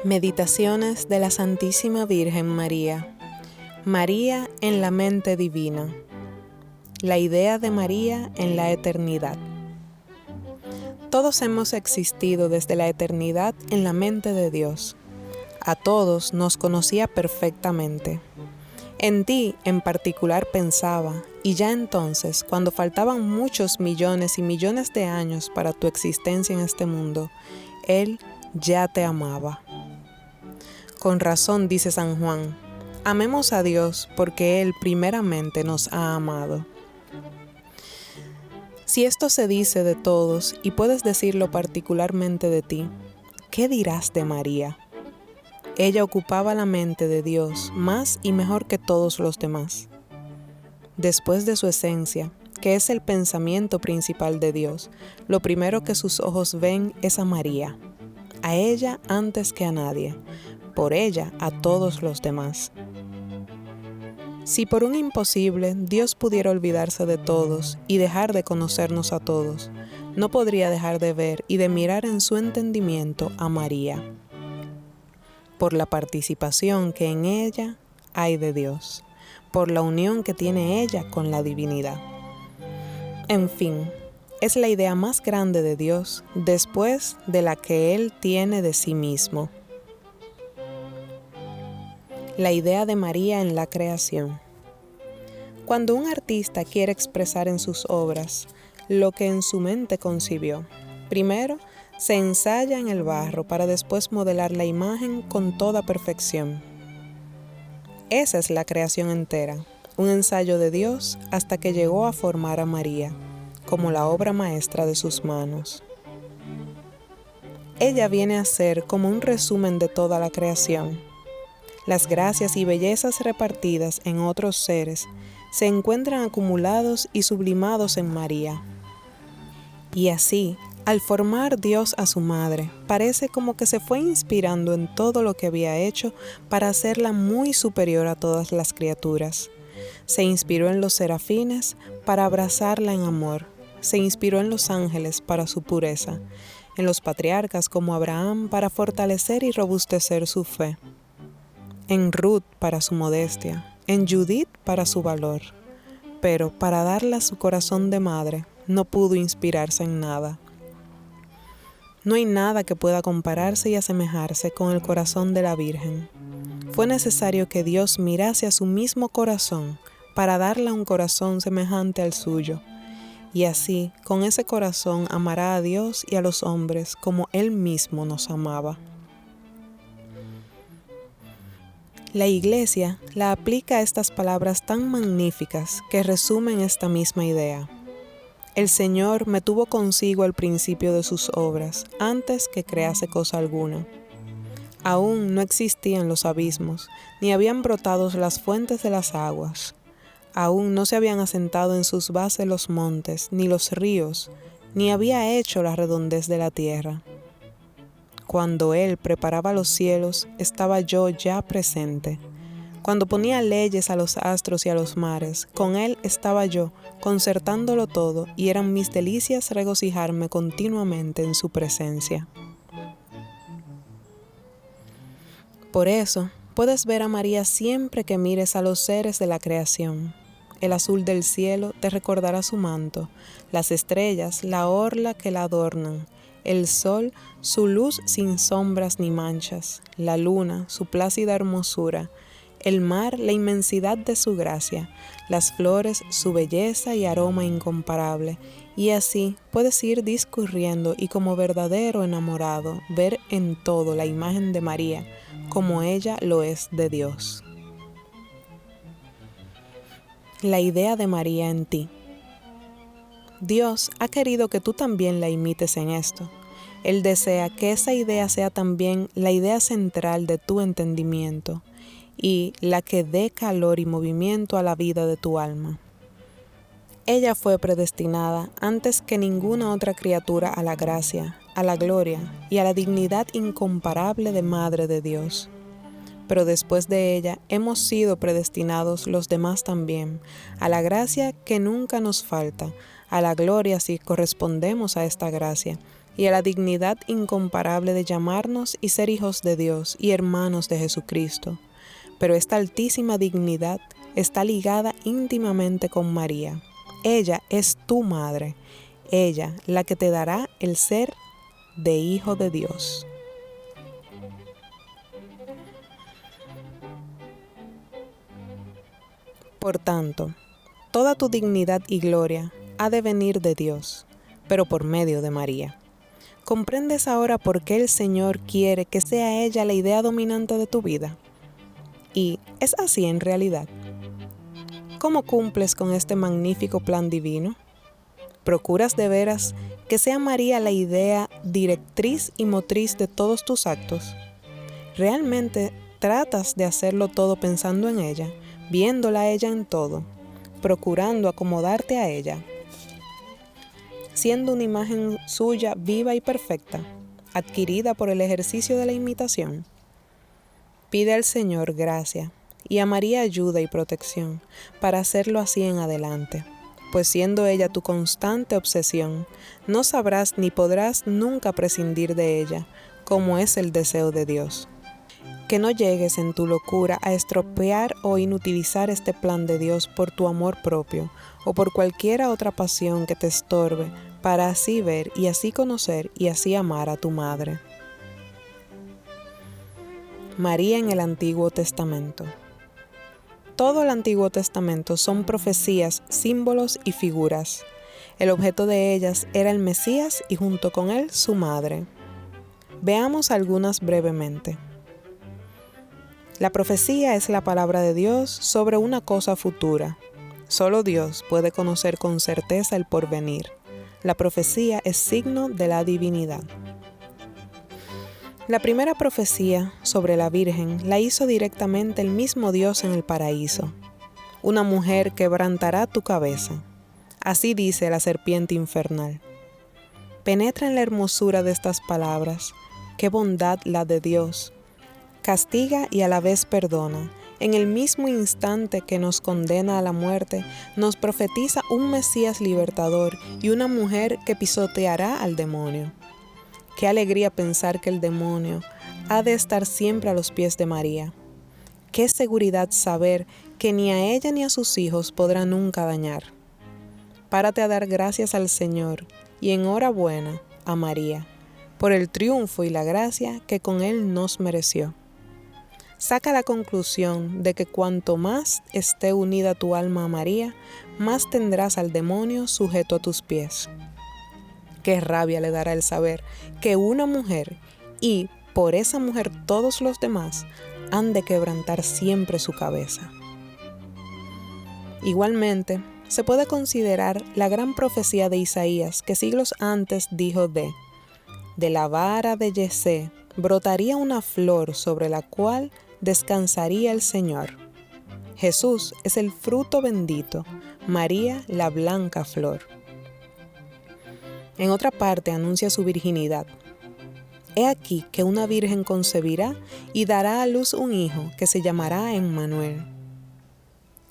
Meditaciones de la Santísima Virgen María. María en la mente divina. La idea de María en la eternidad. Todos hemos existido desde la eternidad en la mente de Dios. A todos nos conocía perfectamente. En ti en particular pensaba, y ya entonces, cuando faltaban muchos millones y millones de años para tu existencia en este mundo, Él ya te amaba. Con razón dice San Juan, amemos a Dios porque Él primeramente nos ha amado. Si esto se dice de todos y puedes decirlo particularmente de ti, ¿qué dirás de María? Ella ocupaba la mente de Dios más y mejor que todos los demás. Después de su esencia, que es el pensamiento principal de Dios, lo primero que sus ojos ven es a María, a ella antes que a nadie, por ella a todos los demás. Si por un imposible Dios pudiera olvidarse de todos y dejar de conocernos a todos, no podría dejar de ver y de mirar en su entendimiento a María, por la participación que en ella hay de Dios, por la unión que tiene ella con la divinidad. En fin, es la idea más grande de Dios después de la que Él tiene de sí mismo. La idea de María en la creación. Cuando un artista quiere expresar en sus obras lo que en su mente concibió, primero se ensaya en el barro para después modelar la imagen con toda perfección. Esa es la creación entera, un ensayo de Dios hasta que llegó a formar a María, como la obra maestra de sus manos. Ella viene a ser como un resumen de toda la creación. Las gracias y bellezas repartidas en otros seres se encuentran acumulados y sublimados en María. Y así, al formar Dios a su madre, parece como que se fue inspirando en todo lo que había hecho para hacerla muy superior a todas las criaturas. Se inspiró en los serafines para abrazarla en amor. Se inspiró en los ángeles para su pureza, en los patriarcas como Abraham para fortalecer y robustecer su fe, en Ruth para su modestia, en Judith para su valor, pero para darle a su corazón de madre no pudo inspirarse en nada. No hay nada que pueda compararse y asemejarse con el corazón de la Virgen. Fue necesario que Dios mirase a su mismo corazón para darle un corazón semejante al suyo, y así, con ese corazón amará a Dios y a los hombres como Él mismo nos amaba. La Iglesia la aplica a estas palabras tan magníficas que resumen esta misma idea. El Señor me tuvo consigo al principio de sus obras, antes que crease cosa alguna. Aún no existían los abismos, ni habían brotado las fuentes de las aguas. Aún no se habían asentado en sus bases los montes, ni los ríos, ni había hecho la redondez de la tierra. Cuando Él preparaba los cielos, estaba yo ya presente. Cuando ponía leyes a los astros y a los mares, con Él estaba yo, concertándolo todo, y eran mis delicias regocijarme continuamente en su presencia. Por eso, puedes ver a María siempre que mires a los seres de la creación. El azul del cielo te recordará su manto, las estrellas, la orla que la adornan, el sol, su luz sin sombras ni manchas, la luna, su plácida hermosura, el mar, la inmensidad de su gracia, las flores, su belleza y aroma incomparable, y así puedes ir discurriendo y como verdadero enamorado ver en todo la imagen de María, como ella lo es de Dios. La idea de María en ti. Dios ha querido que tú también la imites en esto. Él desea que esa idea sea también la idea central de tu entendimiento y la que dé calor y movimiento a la vida de tu alma. Ella fue predestinada antes que ninguna otra criatura a la gracia, a la gloria y a la dignidad incomparable de Madre de Dios. Pero después de ella hemos sido predestinados los demás también, a la gracia que nunca nos falta, a la gloria si correspondemos a esta gracia, y a la dignidad incomparable de llamarnos y ser hijos de Dios y hermanos de Jesucristo. Pero esta altísima dignidad está ligada íntimamente con María. Ella es tu madre, ella la que te dará el ser de hijo de Dios. Por tanto, toda tu dignidad y gloria ha de venir de Dios, pero por medio de María. ¿Comprendes ahora por qué el Señor quiere que sea ella la idea dominante de tu vida? Y es así en realidad. ¿Cómo cumples con este magnífico plan divino? ¿Procuras de veras que sea María la idea directriz y motriz de todos tus actos? ¿Realmente tratas de hacerlo todo pensando en ella, viéndola a ella en todo, procurando acomodarte a ella, siendo una imagen suya viva y perfecta, adquirida por el ejercicio de la imitación? Pide al Señor gracia y a María ayuda y protección para hacerlo así en adelante, pues siendo ella tu constante obsesión, no sabrás ni podrás nunca prescindir de ella, como es el deseo de Dios. Que no llegues en tu locura a estropear o inutilizar este plan de Dios por tu amor propio o por cualquiera otra pasión que te estorbe, para así ver y así conocer y así amar a tu madre. María en el Antiguo Testamento. Todo el Antiguo Testamento son profecías, símbolos y figuras. El objeto de ellas era el Mesías y junto con él su madre. Veamos algunas brevemente. La profecía es la palabra de Dios sobre una cosa futura. Solo Dios puede conocer con certeza el porvenir. La profecía es signo de la divinidad. La primera profecía sobre la Virgen la hizo directamente el mismo Dios en el paraíso. Una mujer quebrantará tu cabeza. Así dice la serpiente infernal. Penetra en la hermosura de estas palabras. ¡Qué bondad la de Dios! Castiga y a la vez perdona. En el mismo instante que nos condena a la muerte, nos profetiza un Mesías libertador y una mujer que pisoteará al demonio. Qué alegría pensar que el demonio ha de estar siempre a los pies de María. Qué seguridad saber que ni a ella ni a sus hijos podrá nunca dañar. Párate a dar gracias al Señor y enhorabuena a María por el triunfo y la gracia que con él nos mereció. Saca la conclusión de que cuanto más esté unida tu alma a María, más tendrás al demonio sujeto a tus pies. Qué rabia le dará el saber que una mujer, y por esa mujer todos los demás, han de quebrantar siempre su cabeza. Igualmente, se puede considerar la gran profecía de Isaías que siglos antes dijo de la vara de Yesé brotaría una flor sobre la cual descansaría el Señor. Jesús es el fruto bendito, María la blanca flor. En otra parte anuncia su virginidad. He aquí que una virgen concebirá y dará a luz un hijo que se llamará Emmanuel.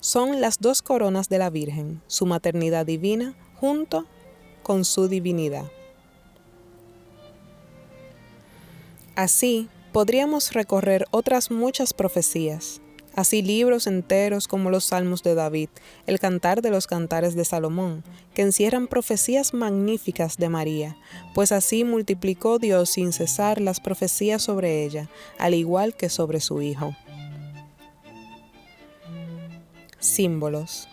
Son las dos coronas de la Virgen, su maternidad divina junto con su divinidad. Así, podríamos recorrer otras muchas profecías, así libros enteros como los Salmos de David, el Cantar de los Cantares de Salomón, que encierran profecías magníficas de María, pues así multiplicó Dios sin cesar las profecías sobre ella, al igual que sobre su Hijo. Símbolos.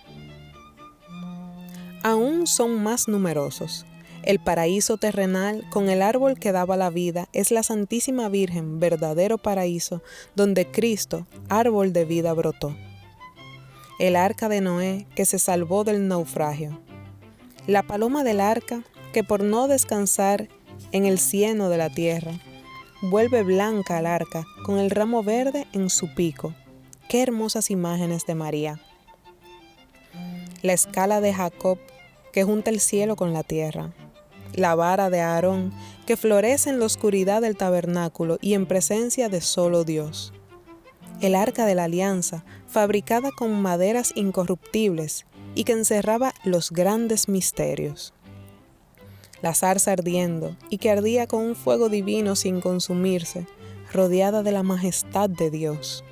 Aún son más numerosos. El paraíso terrenal, con el árbol que daba la vida, es la Santísima Virgen, verdadero paraíso, donde Cristo, árbol de vida, brotó. El arca de Noé, que se salvó del naufragio. La paloma del arca, que por no descansar en el cieno de la tierra, vuelve blanca al arca, con el ramo verde en su pico. ¡Qué hermosas imágenes de María! La escala de Jacob, que junta el cielo con la tierra. La vara de Aarón, que florece en la oscuridad del tabernáculo y en presencia de solo Dios. El arca de la alianza, fabricada con maderas incorruptibles, y que encerraba los grandes misterios. La zarza ardiendo y que ardía con un fuego divino sin consumirse, rodeada de la majestad de Dios.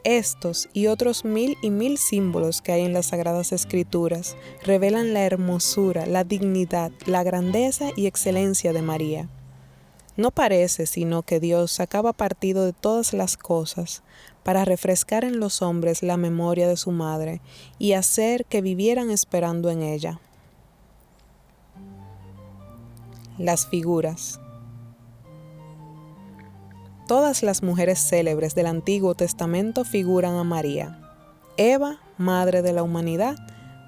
Estos y otros 1000 y 1000 símbolos que hay en las Sagradas Escrituras revelan la hermosura, la dignidad, la grandeza y excelencia de María. No parece sino que Dios sacaba partido de todas las cosas para refrescar en los hombres la memoria de su madre y hacer que vivieran esperando en ella. Las figuras. Todas las mujeres célebres del Antiguo Testamento figuran a María. Eva, madre de la humanidad,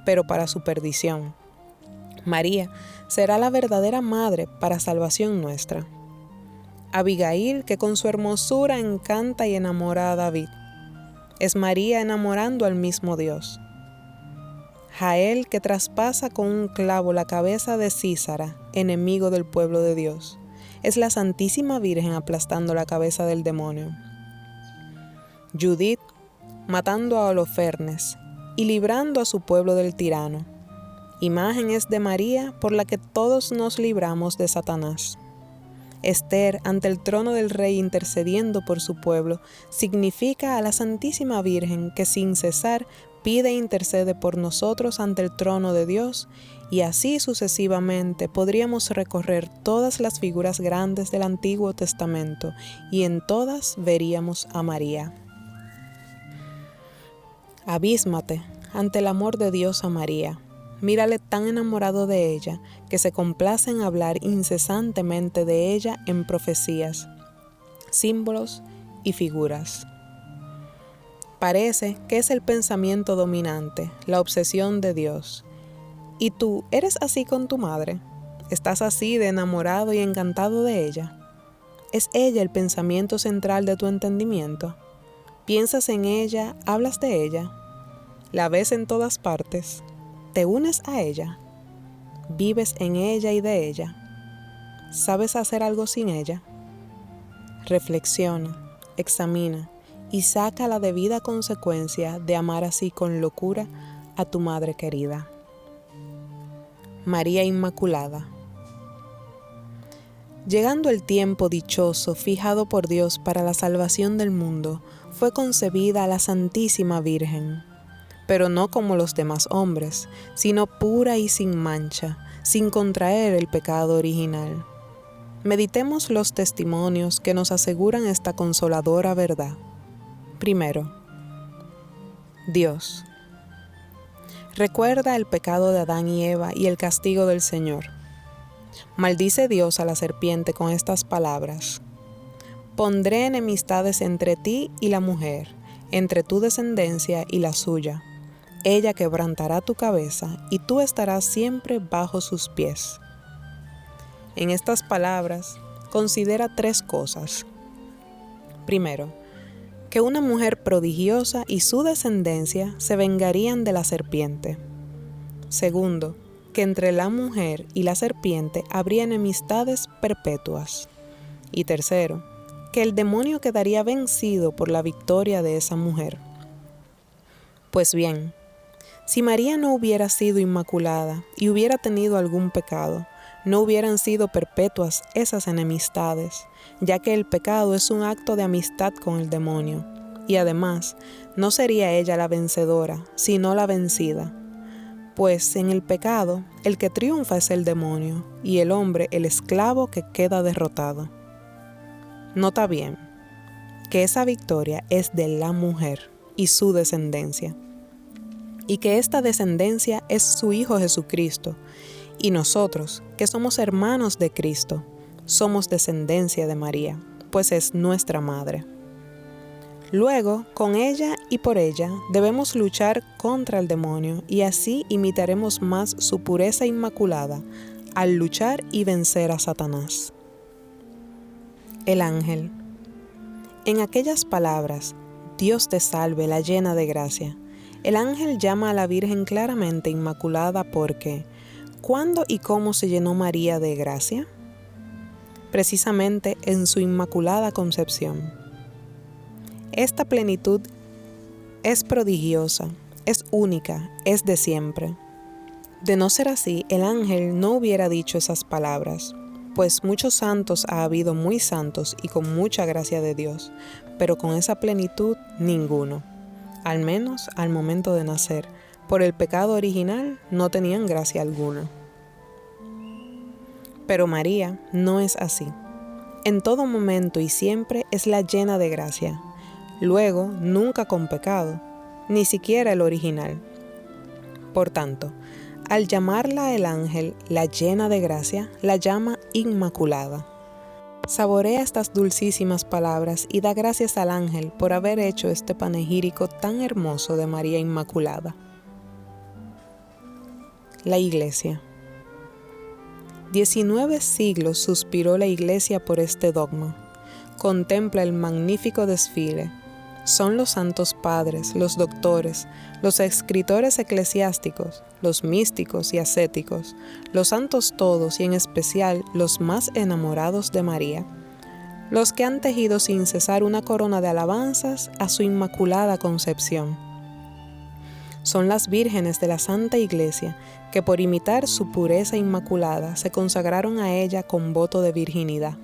pero para su perdición. María será la verdadera madre para salvación nuestra. Abigail, que con su hermosura encanta y enamora a David. Es María enamorando al mismo Dios. Jael, que traspasa con un clavo la cabeza de Sísara, enemigo del pueblo de Dios. Es la Santísima Virgen aplastando la cabeza del demonio. Judith, matando a Holofernes y librando a su pueblo del tirano. Imagen es de María por la que todos nos libramos de Satanás. Esther, ante el trono del Rey intercediendo por su pueblo, significa a la Santísima Virgen que sin cesar pide e intercede por nosotros ante el trono de Dios, y así sucesivamente podríamos recorrer todas las figuras grandes del Antiguo Testamento, y en todas veríamos a María. Abísmate ante el amor de Dios a María. Mírale tan enamorado de ella que se complace en hablar incesantemente de ella en profecías, símbolos y figuras. Parece que es el pensamiento dominante, la obsesión de Dios. ¿Y tú eres así con tu madre? ¿Estás así de enamorado y encantado de ella? ¿Es ella el pensamiento central de tu entendimiento? ¿Piensas en ella, hablas de ella? ¿La ves en todas partes? ¿Te unes a ella? ¿Vives en ella y de ella? ¿Sabes hacer algo sin ella? Reflexiona, examina y saca la debida consecuencia de amar así con locura a tu madre querida. María Inmaculada. Llegando el tiempo dichoso fijado por Dios para la salvación del mundo, fue concebida la Santísima Virgen, pero no como los demás hombres, sino pura y sin mancha, sin contraer el pecado original. Meditemos los testimonios que nos aseguran esta consoladora verdad. Primero, Dios. Recuerda el pecado de Adán y Eva y el castigo del Señor. Maldice Dios a la serpiente con estas palabras: pondré enemistades entre ti y la mujer, entre tu descendencia y la suya. Ella quebrantará tu cabeza y tú estarás siempre bajo sus pies. En estas palabras, considera 3 cosas. Primero, que una mujer prodigiosa y su descendencia se vengarían de la serpiente. Segundo, que entre la mujer y la serpiente habría enemistades perpetuas. Y tercero, que el demonio quedaría vencido por la victoria de esa mujer. Pues bien, si María no hubiera sido inmaculada y hubiera tenido algún pecado, no hubieran sido perpetuas esas enemistades, ya que el pecado es un acto de amistad con el demonio, y además no sería ella la vencedora, sino la vencida. Pues en el pecado, el que triunfa es el demonio, y el hombre el esclavo que queda derrotado. Nota bien, que esa victoria es de la mujer y su descendencia, y que esta descendencia es su Hijo Jesucristo, y nosotros, que somos hermanos de Cristo, somos descendencia de María, pues es nuestra madre. Luego, con ella y por ella, debemos luchar contra el demonio y así imitaremos más su pureza inmaculada al luchar y vencer a Satanás. El ángel. En aquellas palabras, Dios te salve, la llena de gracia, el ángel llama a la Virgen claramente Inmaculada porque ¿cuándo y cómo se llenó María de gracia? Precisamente en su Inmaculada Concepción. Esta plenitud es prodigiosa es única, es de siempre. De no ser así, el ángel no hubiera dicho esas palabras, pues muchos santos ha habido muy santos y con mucha gracia de Dios, pero con esa plenitud ninguno, al menos al momento de nacer. Por el pecado original no tenían gracia alguna. Pero María no es así. En todo momento y siempre es la llena de gracia. Luego, nunca con pecado, ni siquiera el original. Por tanto, al llamarla el ángel la llena de gracia, la llama Inmaculada. Saborea estas dulcísimas palabras y da gracias al ángel por haber hecho este panegírico tan hermoso de María Inmaculada. La Iglesia. 19 siglos suspiró la Iglesia por este dogma. Contempla el magnífico desfile. Son los santos padres, los doctores, los escritores eclesiásticos, los místicos y ascéticos, los santos todos y en especial los más enamorados de María, los que han tejido sin cesar una corona de alabanzas a su Inmaculada Concepción. Son las vírgenes de la Santa Iglesia que por imitar su pureza inmaculada se consagraron a ella con voto de virginidad.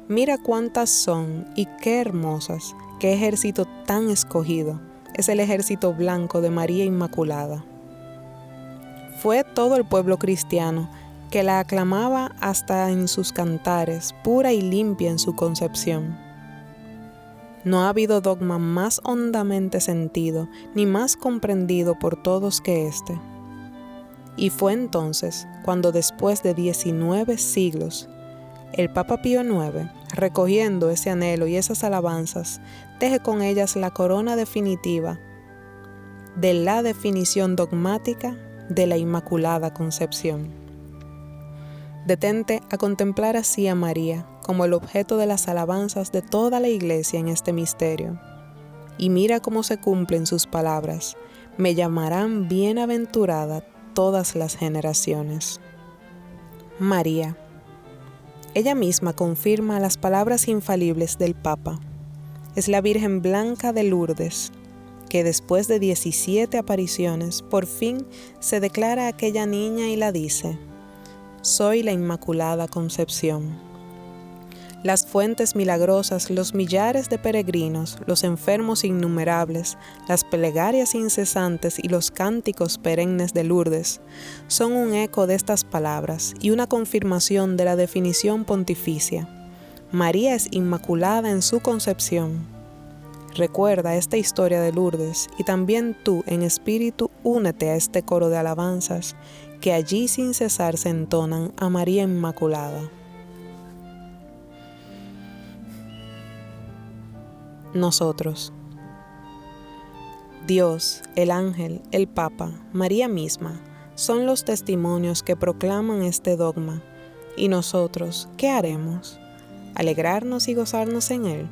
Mira cuántas son y qué hermosas, qué ejército tan escogido, es el ejército blanco de María Inmaculada. Fue todo el pueblo cristiano que la aclamaba hasta en sus cantares, pura y limpia en su concepción. No ha habido dogma más hondamente sentido ni más comprendido por todos que este. Y fue entonces cuando después de 19 siglos, el Papa Pío IX, recogiendo ese anhelo y esas alabanzas, teje con ellas la corona definitiva de la definición dogmática de la Inmaculada Concepción. Detente a contemplar así a María como el objeto de las alabanzas de toda la Iglesia en este misterio. Y mira cómo se cumplen sus palabras: me llamarán bienaventurada todas las generaciones. María. Ella misma confirma las palabras infalibles del Papa. Es la Virgen Blanca de Lourdes, que después de 17 apariciones, por fin se declara aquella niña y la dice: soy la Inmaculada Concepción. Las fuentes milagrosas, los millares de peregrinos, los enfermos innumerables, las plegarias incesantes y los cánticos perennes de Lourdes son un eco de estas palabras y una confirmación de la definición pontificia. María es inmaculada en su concepción. Recuerda esta historia de Lourdes y también tú en espíritu únete a este coro de alabanzas que allí sin cesar se entonan a María Inmaculada. Nosotros. Dios, el ángel, el Papa, María misma, son los testimonios que proclaman este dogma. ¿Y nosotros qué haremos? ¿Alegrarnos y gozarnos en él?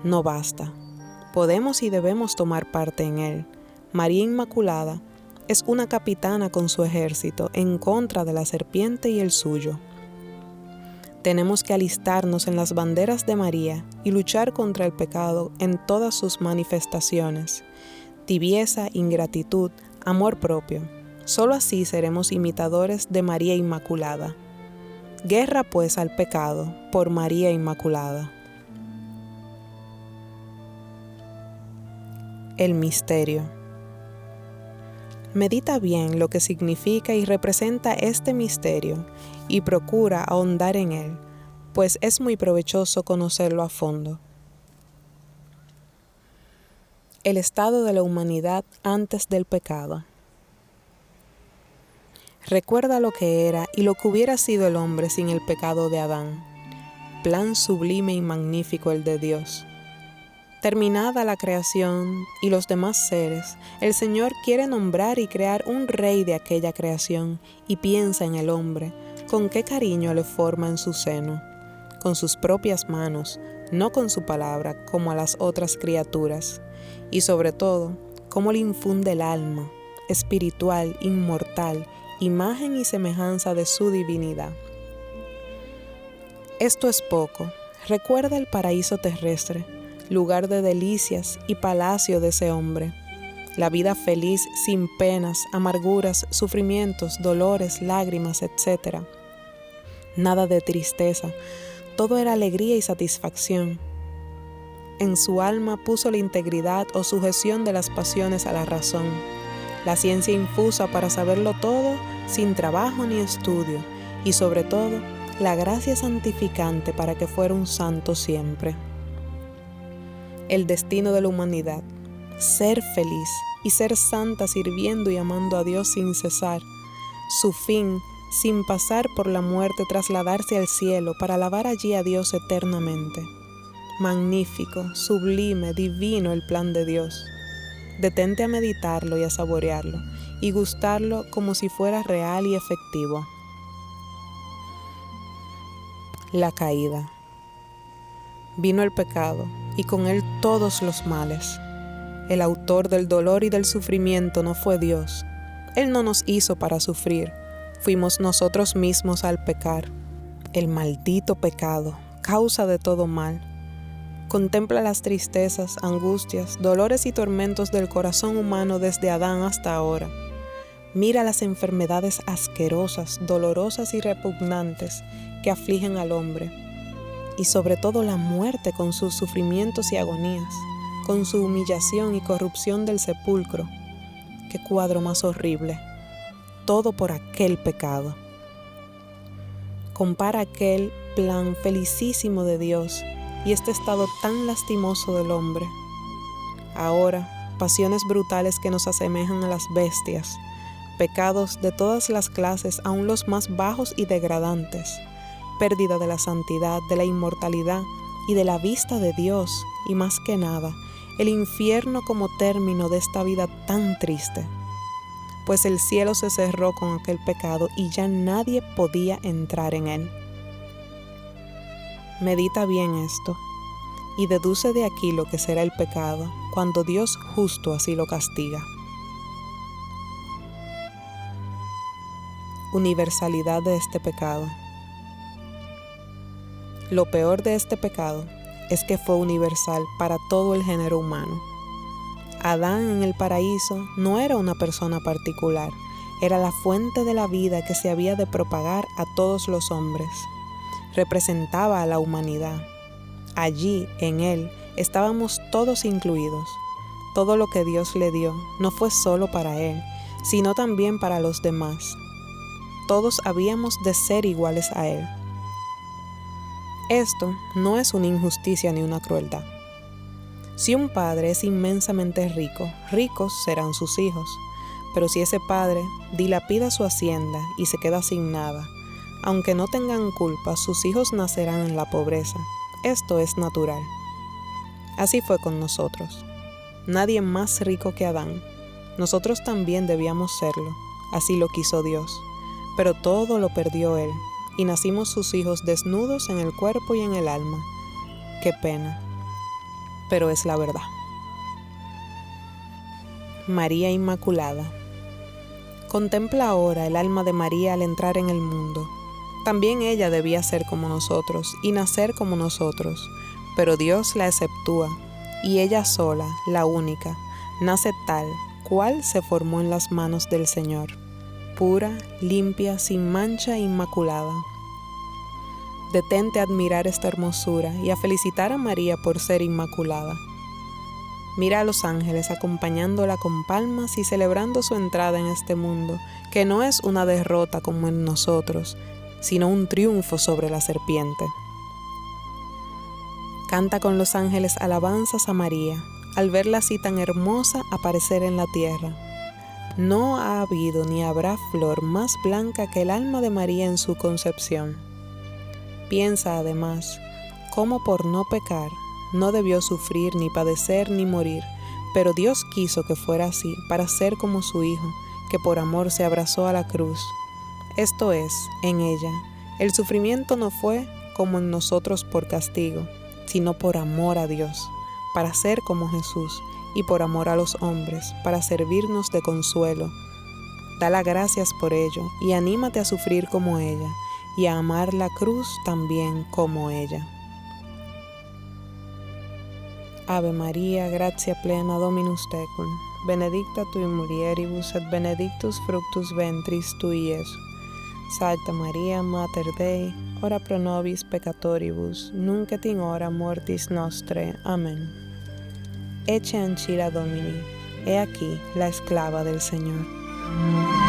No basta. Podemos y debemos tomar parte en él. María Inmaculada es una capitana con su ejército en contra de la serpiente y el suyo. Tenemos que alistarnos en las banderas de María y luchar contra el pecado en todas sus manifestaciones: tibieza, ingratitud, amor propio. Solo así seremos imitadores de María Inmaculada. Guerra pues al pecado por María Inmaculada. El misterio. Medita bien lo que significa y representa este misterio y procura ahondar en él, pues es muy provechoso conocerlo a fondo. El estado de la humanidad antes del pecado. Recuerda lo que era y lo que hubiera sido el hombre sin el pecado de Adán. Plan sublime y magnífico el de Dios. Terminada la creación y los demás seres, el Señor quiere nombrar y crear un rey de aquella creación y piensa en el hombre, con qué cariño le forma en su seno, con sus propias manos, no con su palabra como a las otras criaturas, y sobre todo, cómo le infunde el alma, espiritual, inmortal, imagen y semejanza de su divinidad. Esto es poco. Recuerda el paraíso terrestre, lugar de delicias y palacio de ese hombre. la vida feliz sin penas, amarguras, sufrimientos, dolores, lágrimas, etc. Nada de tristeza, todo era alegría y satisfacción. En su alma puso la integridad o sujeción de las pasiones a la razón, la ciencia infusa para saberlo todo sin trabajo ni estudio, y sobre todo, la gracia santificante para que fuera un santo siempre. El destino de la humanidad, ser feliz y ser santa sirviendo y amando a Dios sin cesar. Su fin, sin pasar por la muerte, trasladarse al cielo para alabar allí a Dios eternamente. Magnífico, sublime, divino el plan de Dios. Detente a meditarlo y a saborearlo, y gustarlo como si fuera real y efectivo. La caída. Vino el pecado, y con él todos los males. El autor del dolor y del sufrimiento no fue Dios. Él no nos hizo para sufrir, fuimos nosotros mismos al pecar. El maldito pecado, causa de todo mal. Contempla las tristezas, angustias, dolores y tormentos del corazón humano desde Adán hasta ahora. Mira las enfermedades asquerosas, dolorosas y repugnantes que afligen al hombre, y sobre todo la muerte con sus sufrimientos y agonías, con su humillación y corrupción del sepulcro. ¡Qué cuadro más horrible! Todo por aquel pecado. Compara aquel plan felicísimo de Dios y este estado tan lastimoso del hombre. Ahora, pasiones brutales que nos asemejan a las bestias, pecados de todas las clases, aun los más bajos y degradantes, pérdida de la santidad, de la inmortalidad y de la vista de Dios, y más que nada, el infierno como término de esta vida tan triste. Pues el cielo se cerró con aquel pecado y ya nadie podía entrar en él. Medita bien esto y deduce de aquí lo que será el pecado cuando Dios justo así lo castiga. Universalidad de este pecado. Lo peor de este pecado es que fue universal para todo el género humano. Adán en el paraíso no era una persona particular, era la fuente de la vida que se había de propagar a todos los hombres. Representaba a la humanidad. Allí, en él, estábamos todos incluidos. Todo lo que Dios le dio no fue solo para él, sino también para los demás. Todos habíamos de ser iguales a él. Esto no es una injusticia ni una crueldad. Si un padre es inmensamente rico, ricos serán sus hijos. Pero si ese padre dilapida su hacienda y se queda sin nada, aunque no tengan culpa, sus hijos nacerán en la pobreza. Esto es natural. Así fue con nosotros. Nadie más rico que Adán. Nosotros también debíamos serlo. Así lo quiso Dios. Pero todo lo perdió él, y nacimos sus hijos desnudos en el cuerpo y en el alma. Qué pena. Pero es la verdad. María Inmaculada. Contempla ahora el alma de María al entrar en el mundo. También ella debía ser como nosotros y nacer como nosotros, pero Dios la exceptúa, y ella sola, la única, nace tal cual se formó en las manos del Señor, pura, limpia, sin mancha, inmaculada. Detente a admirar esta hermosura y a felicitar a María por ser inmaculada. Mira a los ángeles acompañándola con palmas y celebrando su entrada en este mundo, que no es una derrota como en nosotros, sino un triunfo sobre la serpiente. Canta con los ángeles alabanzas a María, al verla así tan hermosa aparecer en la tierra. No ha habido ni habrá flor más blanca que el alma de María en su concepción. Piensa además, cómo por no pecar, no debió sufrir, ni padecer, ni morir, pero Dios quiso que fuera así, para ser como su Hijo, que por amor se abrazó a la cruz. Esto es, en ella, el sufrimiento no fue como en nosotros por castigo, sino por amor a Dios, para ser como Jesús, y por amor a los hombres, para servirnos de consuelo. Dale gracias por ello, y anímate a sufrir como ella, y a amar la cruz también como ella. Ave María, gratia plena Dominus tecum, benedicta tui mulieribus et benedictus fructus ventris tui, Iesus. Sancta Maria, Mater Dei, ora pro nobis peccatoribus, nunc et in hora mortis nostre. Amén. Ecce ancilla Domini, he aquí la esclava del Señor.